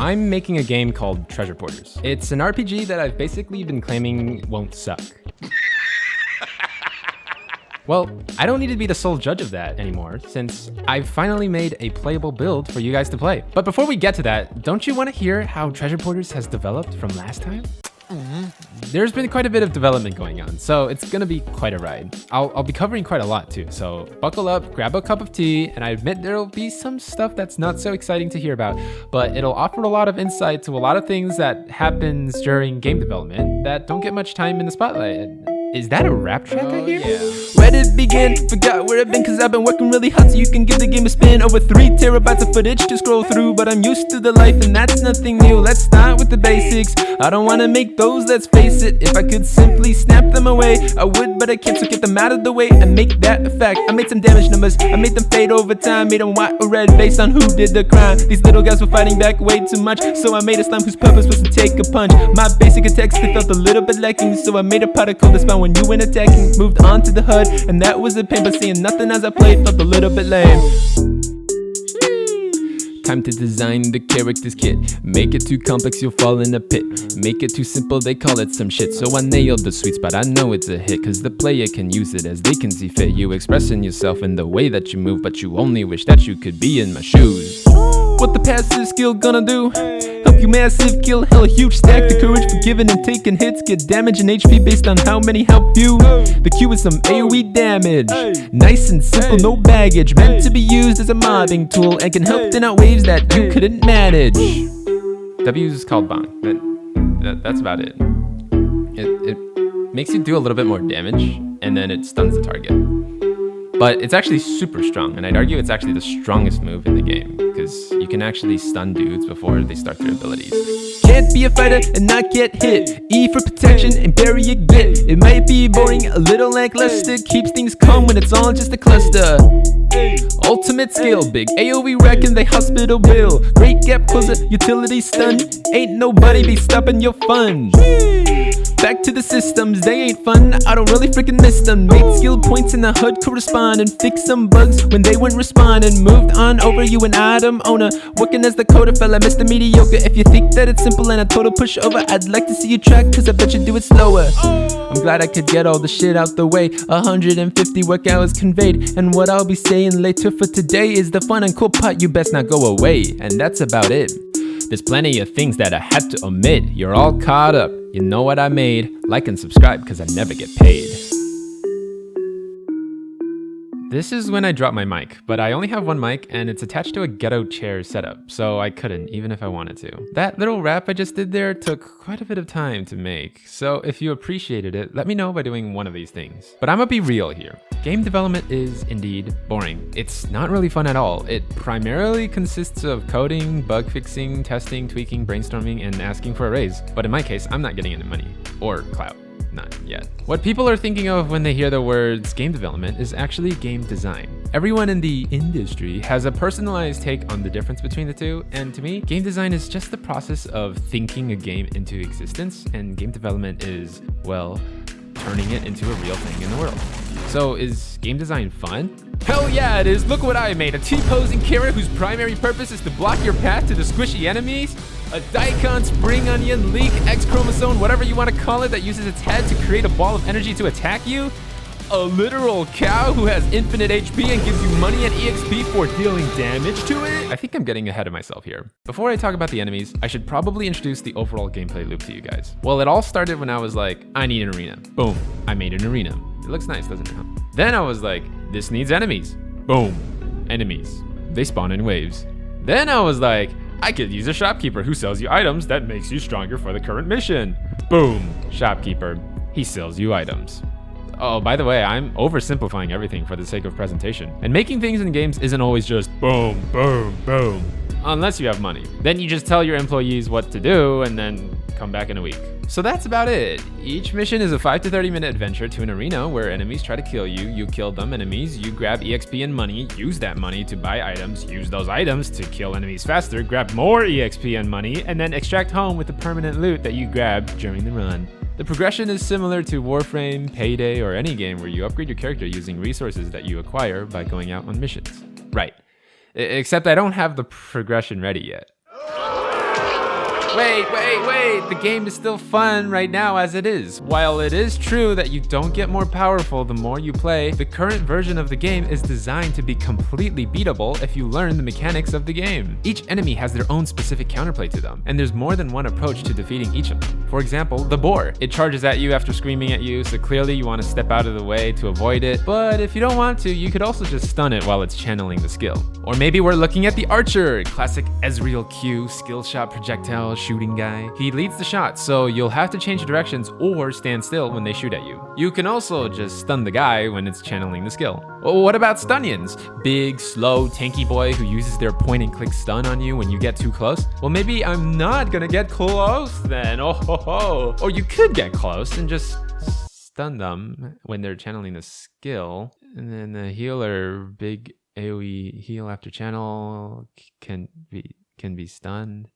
I'm making a game called Treasure Porters. It's an RPG that I've basically been claiming won't suck. Well, I don't need to be the sole judge of that anymore, since I've finally made a playable build for you guys to play. But before we get to that, don't you want to hear how Treasure Porters has developed from last time? There's been quite a bit of development going on, so it's gonna be quite a ride. I'll be covering quite a lot too, so buckle up, grab a cup of tea, and I admit there'll be some stuff that's not so exciting to hear about, but it'll offer a lot of insight to a lot of things that happens during game development that don't get much time in the spotlight. Is that a rap track I hear? Yeah. Where did it begin? Forgot where I've been, cause I've been working really hard so you can give the game a spin. Over 3 terabytes of footage to scroll through, but I'm used to the life and that's nothing new. Let's start with the basics. I don't wanna make those, let's face it. If I could simply snap them away, I would, but I can't, so get them out of the way and make that a fact. I made some damage numbers, I made them fade over time, made them white or red based on who did the crime. These little guys were fighting back way too much, so I made a slime whose purpose was to take a punch. My basic attacks, they felt a little bit lacking, so I made a particle that spawned when you went attacking. Moved on to the HUD, and that was a pain, but seeing nothing as I played felt a little bit lame. Time to design the character's kit. Make it too complex, you'll fall in a pit. Make it too simple, they call it some shit. So I nailed the sweet spot, I know it's a hit, cause the player can use it as they can see fit. You expressing yourself in the way that you move, but you only wish that you could be in my shoes. What the passive skill gonna do? Help you massive kill, hell a huge stack. The courage for giving and taking hits. Get damage and HP based on how many help you. The Q is some AoE damage. Nice and simple, no baggage. Meant to be used as a mobbing tool and can help thin out waves that you couldn't manage. W is called Bond. That's about it. It makes you do a little bit more damage, and then it stuns the target. But it's actually super strong, and I'd argue it's actually the strongest move in the game, because you can actually stun dudes before they start their abilities. Can't be a fighter and not get hit. E for protection and bury your git. It might be boring, a little lackluster. Keeps things calm when it's all just a cluster. Ultimate skill, big AoE wreck and they hospital bill. Great gap closer, utility stun. Ain't nobody be stopping your fun. Back to the systems, they ain't fun, I don't really freaking miss them. Made skill points in the HUD correspond and fixed some bugs when they wouldn't respond. And moved on over you an item owner, working as the coder fella, Mr. Mediocre. If you think that it's simple and a total pushover, I'd like to see you track, cause I bet you do it slower. I'm glad I could get all the shit out the way. 150 work hours conveyed, and what I'll be saying later for today is the fun and cool part, you best not go away. And that's about it. There's plenty of things that I had to omit. You're all caught up, you know what I made. Like and subscribe, cause I never get paid. This is when I drop my mic, but I only have one mic and it's attached to a ghetto chair setup, so I couldn't, even if I wanted to. That little rap I just did there took quite a bit of time to make, so if you appreciated it, let me know by doing one of these things. But I'ma be real here. Game development is indeed boring. It's not really fun at all. It primarily consists of coding, bug fixing, testing, tweaking, brainstorming, and asking for a raise. But in my case, I'm not getting any money or clout. Not yet. What people are thinking of when they hear the words game development is actually game design. Everyone in the industry has a personalized take on the difference between the two, and to me, game design is just the process of thinking a game into existence, and game development is, well, turning it into a real thing in the world. So is game design fun? Hell yeah it is! Look what I made! A T-posing carrot whose primary purpose is to block your path to the squishy enemies? A daikon spring onion leek X chromosome, whatever you want to call it, that uses its head to create a ball of energy to attack you? A literal cow who has infinite HP and gives you money and EXP for dealing damage to it? I think I'm getting ahead of myself here. Before I talk about the enemies, I should probably introduce the overall gameplay loop to you guys. Well, it all started when I was like, I need an arena. Boom, I made an arena. It looks nice, doesn't it? Huh? Then I was like, this needs enemies. Boom, enemies. They spawn in waves. Then I was like, I could use a shopkeeper who sells you items that makes you stronger for the current mission. Boom, shopkeeper. He sells you items. Oh, by the way, I'm oversimplifying everything for the sake of presentation. And making things in games isn't always just boom, boom, boom. Unless you have money. Then you just tell your employees what to do and then come back in a week. So that's about it. Each mission is a 5 to 30 minute adventure to an arena where enemies try to kill you, you kill them enemies, you grab EXP and money, use that money to buy items, use those items to kill enemies faster, grab more EXP and money, and then extract home with the permanent loot that you grabbed during the run. The progression is similar to Warframe, Payday, or any game where you upgrade your character using resources that you acquire by going out on missions. Right. Except I don't have the progression ready yet. Wait, the game is still fun right now as it is. While it is true that you don't get more powerful the more you play, the current version of the game is designed to be completely beatable if you learn the mechanics of the game. Each enemy has their own specific counterplay to them, and there's more than one approach to defeating each of them. For example, the boar. It charges at you after screaming at you, so clearly you want to step out of the way to avoid it, but if you don't want to, you could also just stun it while it's channeling the skill. Or maybe we're looking at the archer, classic Ezreal Q, skill shot projectile shooting guy. He leads the shot, so you'll have to change directions or stand still when they shoot at you. You can also just stun the guy when it's channeling the skill. Well, what about Stunions? Big, slow, tanky boy who uses their point and click stun on you when you get too close? Well, maybe I'm not gonna get close then, oh ho ho. Or you could get close and just stun them when they're channeling the skill. And then the healer, big AoE heal after channel, can be stunned.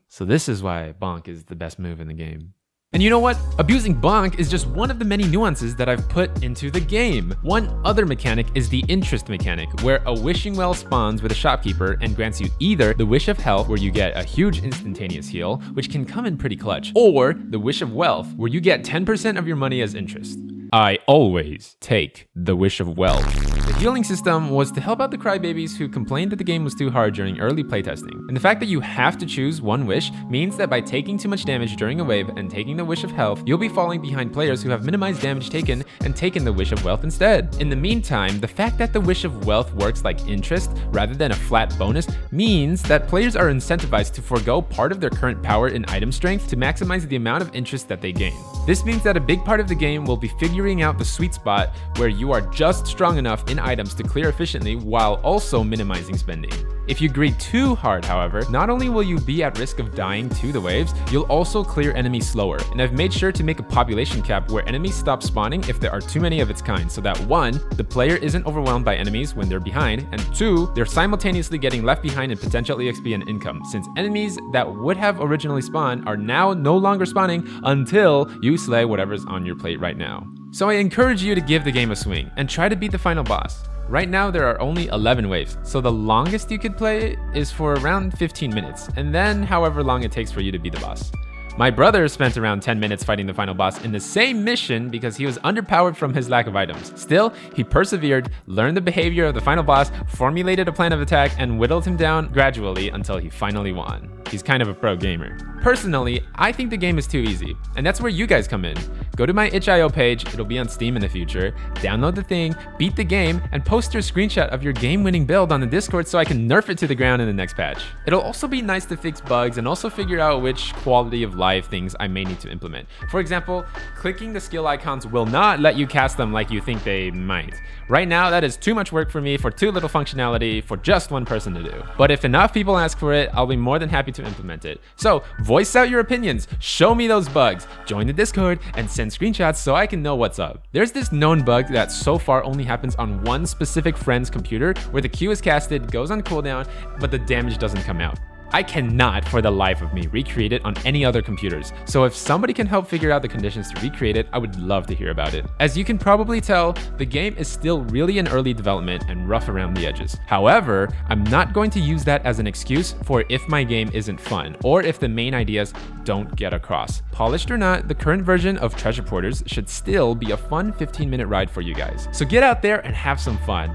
So this is why Bonk is the best move in the game. And you know what? Abusing Bonk is just one of the many nuances that I've put into the game. One other mechanic is the interest mechanic, where a wishing well spawns with a shopkeeper and grants you either the Wish of Health, where you get a huge instantaneous heal, which can come in pretty clutch, or the Wish of Wealth, where you get 10% of your money as interest. I always take the Wish of Wealth. The healing system was to help out the crybabies who complained that the game was too hard during early playtesting. And the fact that you have to choose one wish means that by taking too much damage during a wave and taking the Wish of Health, you'll be falling behind players who have minimized damage taken and taken the Wish of Wealth instead. In the meantime, the fact that the Wish of Wealth works like interest rather than a flat bonus means that players are incentivized to forego part of their current power and item strength to maximize the amount of interest that they gain. This means that a big part of the game will be figuring out the sweet spot where you are just strong enough in items to clear efficiently while also minimizing spending. If you greed too hard, however, not only will you be at risk of dying to the waves, you'll also clear enemies slower. And I've made sure to make a population cap where enemies stop spawning if there are too many of its kind, so that 1, the player isn't overwhelmed by enemies when they're behind, and 2, they're simultaneously getting left behind in potential EXP and income, since enemies that would have originally spawned are now no longer spawning until you slay whatever's on your plate right now. So I encourage you to give the game a swing and try to beat the final boss. Right now there are only 11 waves, so the longest you could play is for around 15 minutes, and then however long it takes for you to beat the boss. My brother spent around 10 minutes fighting the final boss in the same mission because he was underpowered from his lack of items. Still, he persevered, learned the behavior of the final boss, formulated a plan of attack, and whittled him down gradually until he finally won. He's kind of a pro gamer. Personally, I think the game is too easy, and that's where you guys come in. Go to my itch.io page, it'll be on Steam in the future, download the thing, beat the game, and post your screenshot of your game-winning build on the Discord so I can nerf it to the ground in the next patch. It'll also be nice to fix bugs and also figure out which quality of life things I may need to implement. For example, clicking the skill icons will not let you cast them like you think they might. Right now, that is too much work for me for too little functionality for just one person to do. But if enough people ask for it, I'll be more than happy to implement it. So voice out your opinions, show me those bugs, join the Discord, and send screenshots so I can know what's up. There's this known bug that so far only happens on one specific friend's computer where the Q is casted, goes on cooldown, but the damage doesn't come out. I cannot for the life of me recreate it on any other computers, so if somebody can help figure out the conditions to recreate it, I would love to hear about it. As you can probably tell, the game is still really in early development and rough around the edges. However, I'm not going to use that as an excuse for if my game isn't fun, or if the main ideas don't get across. Polished or not, the current version of Treasure Porters should still be a fun 15-minute ride for you guys. So get out there and have some fun.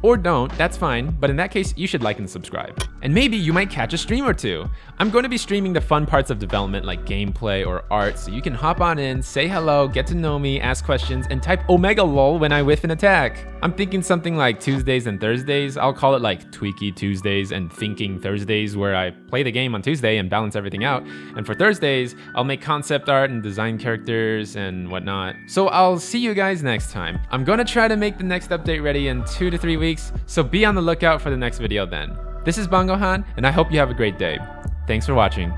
Or don't, that's fine, but in that case, you should like and subscribe. And maybe you might catch a stream or two. I'm going to be streaming the fun parts of development like gameplay or art, so you can hop on in, say hello, get to know me, ask questions, and type Omega lol when I whiff an attack. I'm thinking something like Tuesdays and Thursdays. I'll call it like Tweaky Tuesdays and Thinking Thursdays, where I play the game on Tuesday and balance everything out. And for Thursdays, I'll make concept art and design characters and whatnot. So I'll see you guys next time. I'm going to try to make the next update ready in 2 to 3 weeks, so be on the lookout for the next video then. This is Bongohan, and I hope you have a great day. Thanks for watching.